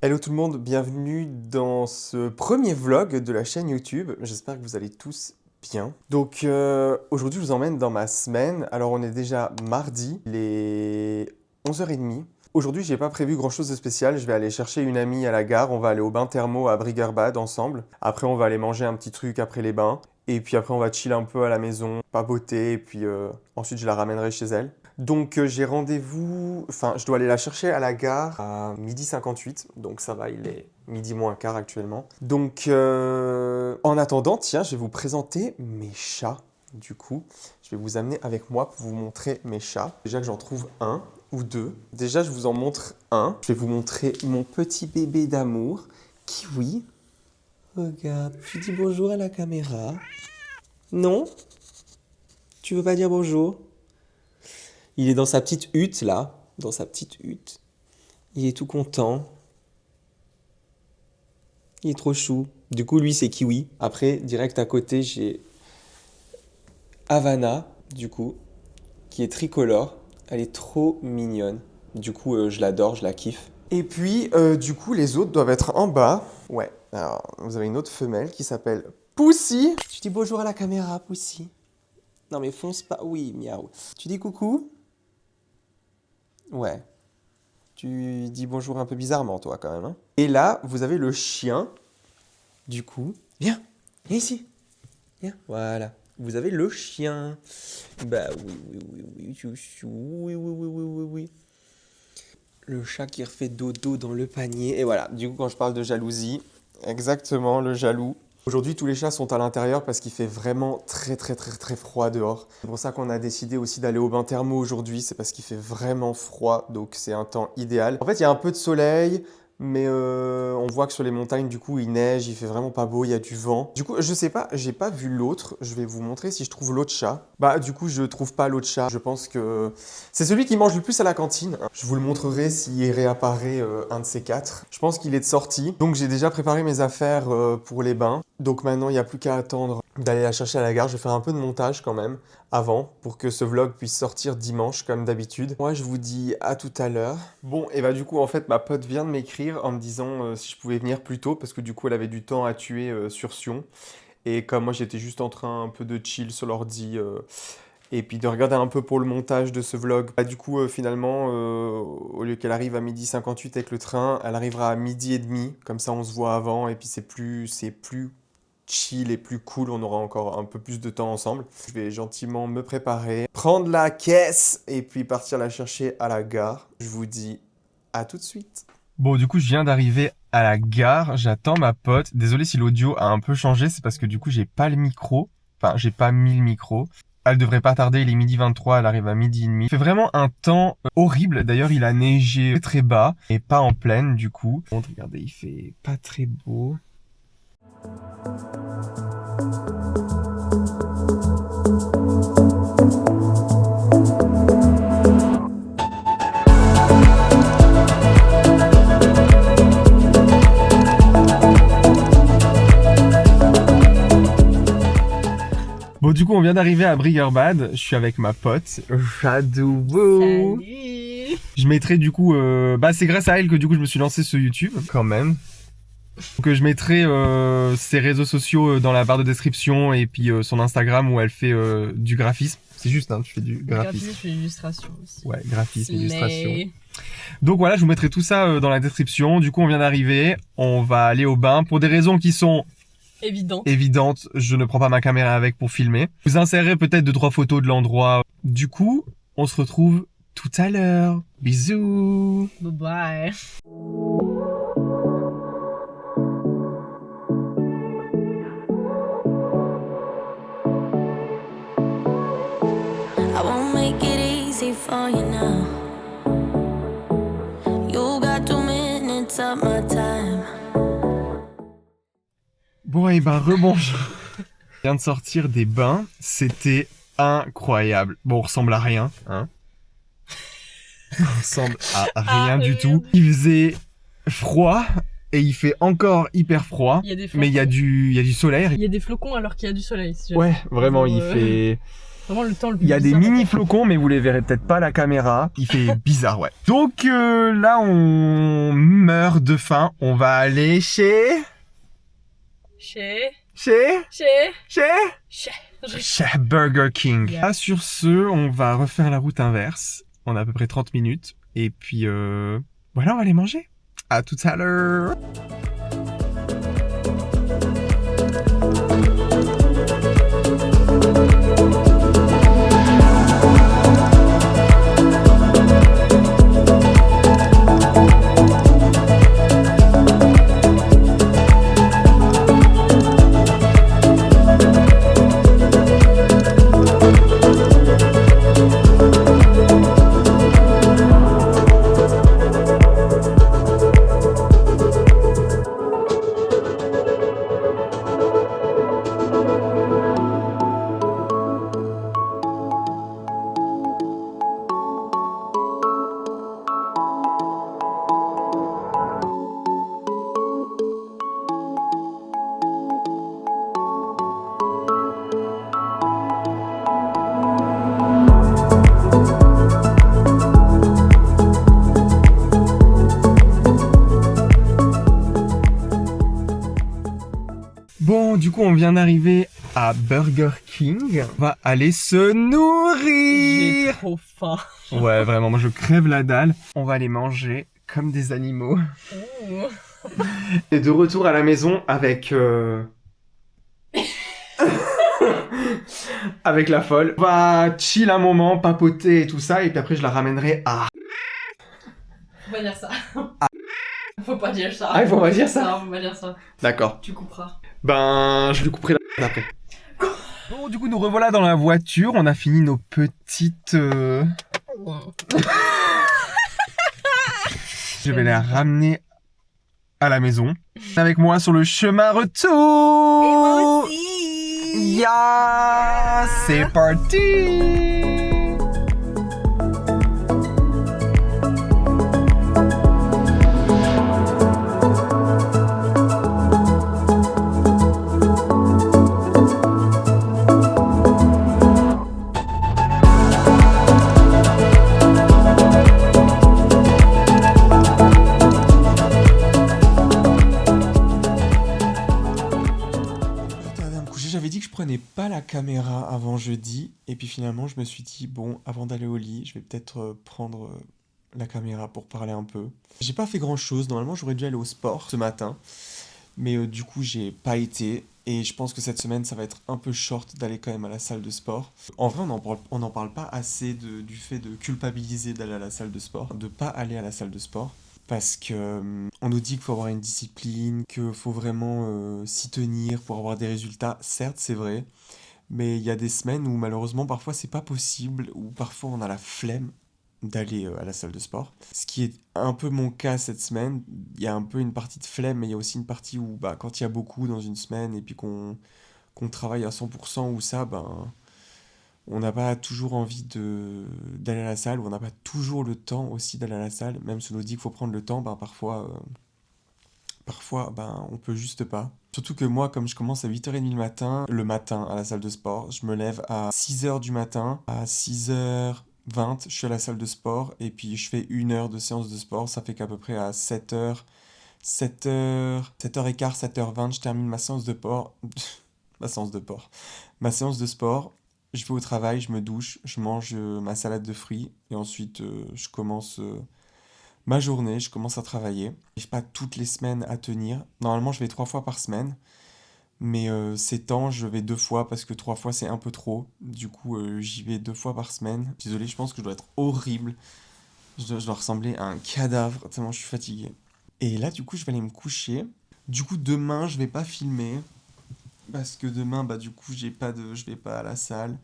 Hello tout le monde, bienvenue dans ce premier vlog de la chaîne YouTube. J'espère que vous allez tous bien. Donc aujourd'hui je vous emmène dans ma semaine. Alors on est déjà mardi, il est 11h30. Aujourd'hui j'ai pas prévu grand chose de spécial, je vais aller chercher une amie à la gare, on va aller au bain thermo à Briggerbad ensemble. Après on va aller manger un petit truc après les bains. Et puis après on va chill un peu à la maison, papoter, et puis ensuite je la ramènerai chez elle. Donc j'ai rendez-vous, enfin je dois aller la chercher à la gare à 12h58, donc ça va, il est midi moins quart actuellement. Donc en attendant, tiens, je vais vous présenter mes chats. Du coup, je vais vous amener avec moi pour vous montrer mes chats. Déjà que j'en trouve un ou deux. Déjà je vous en montre un. Je vais vous montrer mon petit bébé d'amour, Kiwi. Regarde, tu dis bonjour à la caméra. Non? Tu veux pas dire bonjour? Il est dans sa petite hutte, là. Dans sa petite hutte. Il est tout content. Il est trop chou. Du coup, lui, c'est Kiwi. Après, direct à côté, j'ai Havana, du coup, qui est tricolore. Elle est trop mignonne. Du coup, je l'adore, je la kiffe. Et puis, du coup, les autres doivent être en bas. Ouais. Alors, vous avez une autre femelle qui s'appelle Poussy. Tu dis bonjour à la caméra, Poussy. Non, mais fonce pas. Oui, miaou. Tu dis coucou? Ouais. Tu dis bonjour un peu bizarrement, toi, quand même. Hein. Et là, vous avez le chien, du coup. Viens, viens ici. Viens, voilà. Vous avez le chien. Bah oui, chouchou. Oui. Le chat qui refait dodo dans le panier. Et voilà, du coup, quand je parle de jalousie, exactement, le jaloux. Aujourd'hui, tous les chats sont à l'intérieur parce qu'il fait vraiment très froid dehors. C'est pour ça qu'on a décidé aussi d'aller au bain thermo aujourd'hui, c'est parce qu'il fait vraiment froid, donc c'est un temps idéal. En fait, il y a un peu de soleil, mais on voit que sur les montagnes, du coup, il neige, il fait vraiment pas beau, il y a du vent. Du coup, je sais pas, j'ai pas vu l'autre, je vais vous montrer si je trouve l'autre chat. Bah, du coup, je trouve pas l'autre chat, je pense que c'est celui qui mange le plus à la cantine. Je vous le montrerai s'il réapparaît un de ces quatre. Je pense qu'il est de sortie, donc j'ai déjà préparé mes affaires pour les bains. Donc maintenant, il n'y a plus qu'à attendre d'aller la chercher à la gare. Je vais faire un peu de montage quand même avant pour que ce vlog puisse sortir dimanche comme d'habitude. Moi, je vous dis à tout à l'heure. Bon, et bah du coup, en fait, ma pote vient de m'écrire en me disant si je pouvais venir plus tôt parce que du coup, elle avait du temps à tuer sur Sion. Et comme moi, j'étais juste en train un peu de chill sur l'ordi et puis de regarder un peu pour le montage de ce vlog. Bah, du coup, finalement, au lieu qu'elle arrive à 12h58 avec le train, elle arrivera à 12h30. Comme ça, on se voit avant et puis c'est plus chill et plus cool, on aura encore un peu plus de temps ensemble. Je vais gentiment me préparer, prendre la caisse et puis partir la chercher à la gare. Je vous dis à tout de suite. Bon, du coup, je viens d'arriver à la gare, j'attends ma pote. Désolé si l'audio a un peu changé, c'est parce que du coup, j'ai pas le micro. Enfin, j'ai pas mis le micro. Elle devrait pas tarder, il est 12h23, elle arrive à 12h30. Il fait vraiment un temps horrible. D'ailleurs, il a neigé très bas et pas en pleine, du coup. Bon, regardez, il fait pas très beau. Bon, du coup, on vient d'arriver à Briggerbad. Je suis avec ma pote, Jadou. Salut. Je mettrai du coup... bah, c'est grâce à elle que du coup, je me suis lancé sur YouTube, quand même. Donc, je mettrai ses réseaux sociaux dans la barre de description et puis son Instagram où elle fait du graphisme. C'est juste, hein, tu fais du graphisme. Graphisme et illustration aussi. Ouais, graphisme, illustration. Donc voilà, je vous mettrai tout ça dans la description. Du coup, on vient d'arriver. On va aller au bain pour des raisons qui sont... évidente, je ne prends pas ma caméra avec pour filmer. Je vous insérez peut-être 2-3 photos de l'endroit. Du coup, on se retrouve tout à l'heure. Bisous. Bye bye. I won't make it easy for you now. You got 2 minutes of my time. Bon, et ben, rebonjour. Je viens de sortir des bains. C'était incroyable. Bon, on ressemble à rien, hein. On ressemble à rien du tout. Il faisait froid et il fait encore hyper froid. Il y a des flocons. Mais il y a du soleil. Il y a des flocons alors qu'il y a du soleil. Si Ouais, vraiment, il fait... Vraiment le temps le plus Il y a des bizarre mini à faire. flocons, mais vous les verrez peut-être pas à la caméra. Il fait bizarre, ouais. Donc là, on meurt de faim. On va aller chez... Chez... Chez Burger King. Yeah. Là, sur ce, on va refaire la route inverse. On a à peu près 30 minutes. Et puis, voilà, on va aller manger. À tout à l'heure. Bon, du coup, on vient d'arriver à Burger King. On va aller se J'ai nourrir. trop faim. Ouais, vraiment, moi je crève la dalle. On va aller manger comme des animaux. Ouh. Et de retour à la maison avec... avec la folle. On va chill un moment, papoter et tout ça, et puis après je la ramènerai à... Faut pas dire ça. Faut pas dire ça. Ah, il faut pas dire ça. Non, faut pas dire ça. D'accord. Tu couperas. Ben, je lui couperai la après. Bon, du coup, nous revoilà dans la voiture. On a fini nos petites... Je vais la ramener à la maison. Avec moi sur le chemin retour. Ya, c'est parti. J'avais dit que je prenais pas la caméra avant jeudi, et puis finalement je me suis dit, bon, avant d'aller au lit, je vais peut-être prendre la caméra pour parler un peu. J'ai pas fait grand chose, normalement j'aurais dû aller au sport ce matin, mais du coup j'ai pas été, et je pense que cette semaine ça va être un peu short d'aller quand même à la salle de sport. En vrai on en parle pas assez du fait de culpabiliser d'aller à la salle de sport, de pas aller à la salle de sport. Parce que on nous dit qu'il faut avoir une discipline, qu'il faut vraiment s'y tenir pour avoir des résultats. Certes, c'est vrai, mais il y a des semaines où malheureusement parfois c'est pas possible, ou parfois on a la flemme d'aller à la salle de sport. Ce qui est un peu mon cas cette semaine. Il y a un peu une partie de flemme, mais il y a aussi une partie où bah, quand il y a beaucoup dans une semaine et puis qu'on travaille à 100%, où ça, ben, on n'a pas toujours envie d'aller à la salle, ou on n'a pas toujours le temps aussi d'aller à la salle, même si on nous dit qu'il faut prendre le temps, ben parfois ben, on peut juste pas. Surtout que moi, comme je commence à 8h30 le matin à la salle de sport, je me lève à 6h du matin, à 6h20, je suis à la salle de sport, et puis je fais 1 heure de séance de sport, ça fait qu'à peu près à 7h, 7h15, 7h20, je termine ma séance de sport, ma séance de sport. Je vais au travail, je me douche, je mange ma salade de fruits, et ensuite je commence ma journée, je commence à travailler. Je n'arrive pas toutes les semaines à tenir. Normalement, je vais 3 fois par semaine, mais ces temps, je vais 2 fois parce que 3 fois c'est un peu trop. Du coup, j'y vais 2 fois par semaine. Désolé, je pense que je dois être horrible. Je dois ressembler à un cadavre, tellement je suis fatigué. Et là, du coup, je vais aller me coucher. Du coup, demain, je vais pas filmer. Parce que demain, bah du coup, je vais pas à la salle.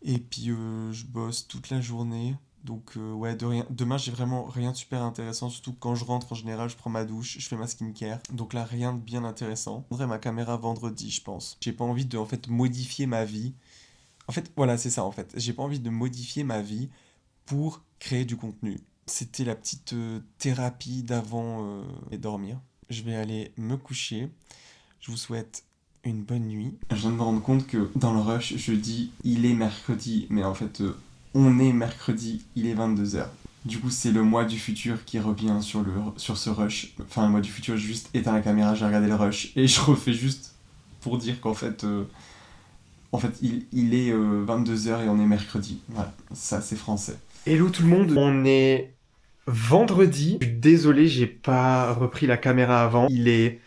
Et puis, je bosse toute la journée. Donc, ouais, demain, j'ai vraiment rien de super intéressant. Surtout que quand je rentre, en général, je prends ma douche, je fais ma skincare. Donc là, rien de bien intéressant. Je prendrai ma caméra vendredi, je pense. J'ai pas envie de, en fait, modifier ma vie. En fait, voilà, c'est ça, en fait. J'ai pas envie de modifier ma vie pour créer du contenu. C'était la petite thérapie d'avant et dormir. Je vais aller me coucher. Je vous souhaite une bonne nuit. Je viens de me rendre compte que dans le rush, je dis il est mercredi, mais en fait, on est mercredi, il est 22h. Du coup, c'est le moi du futur qui revient sur ce rush. Enfin, le moi du futur, j'ai juste éteint la caméra, j'ai regardé le rush, et je refais juste pour dire qu'en fait, il est 22h et on est mercredi. Voilà, ça c'est français. Hello tout le monde, on est vendredi. Je suis désolé, j'ai pas repris la caméra avant. Il est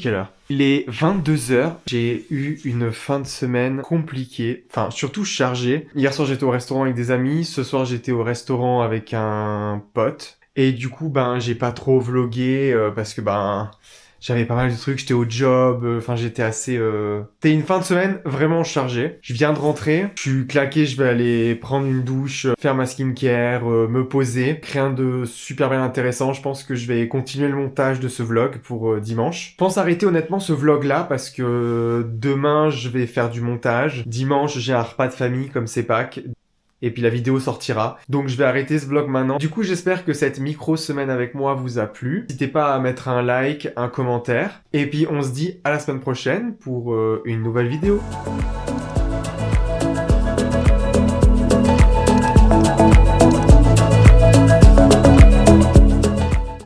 quelle heure? Il est 22h. J'ai eu une fin de semaine compliquée. Enfin, surtout chargée. Hier soir, j'étais au restaurant avec des amis. Ce soir, j'étais au restaurant avec un pote. Et du coup, j'ai pas trop vlogué parce que, j'avais pas mal de trucs. J'étais au job. Enfin, j'étais assez... C'était une fin de semaine vraiment chargée. Je viens de rentrer. Je suis claqué. Je vais aller prendre une douche, faire ma skincare, me poser. Rien de super bien intéressant. Je pense que je vais continuer le montage de ce vlog pour dimanche. Je pense arrêter honnêtement ce vlog-là parce que demain, je vais faire du montage. Dimanche, j'ai un repas de famille comme c'est Pâques. Et puis la vidéo sortira. Donc je vais arrêter ce vlog maintenant. Du coup, j'espère que cette micro-semaine avec moi vous a plu. N'hésitez pas à mettre un like, un commentaire. Et puis on se dit à la semaine prochaine pour une nouvelle vidéo.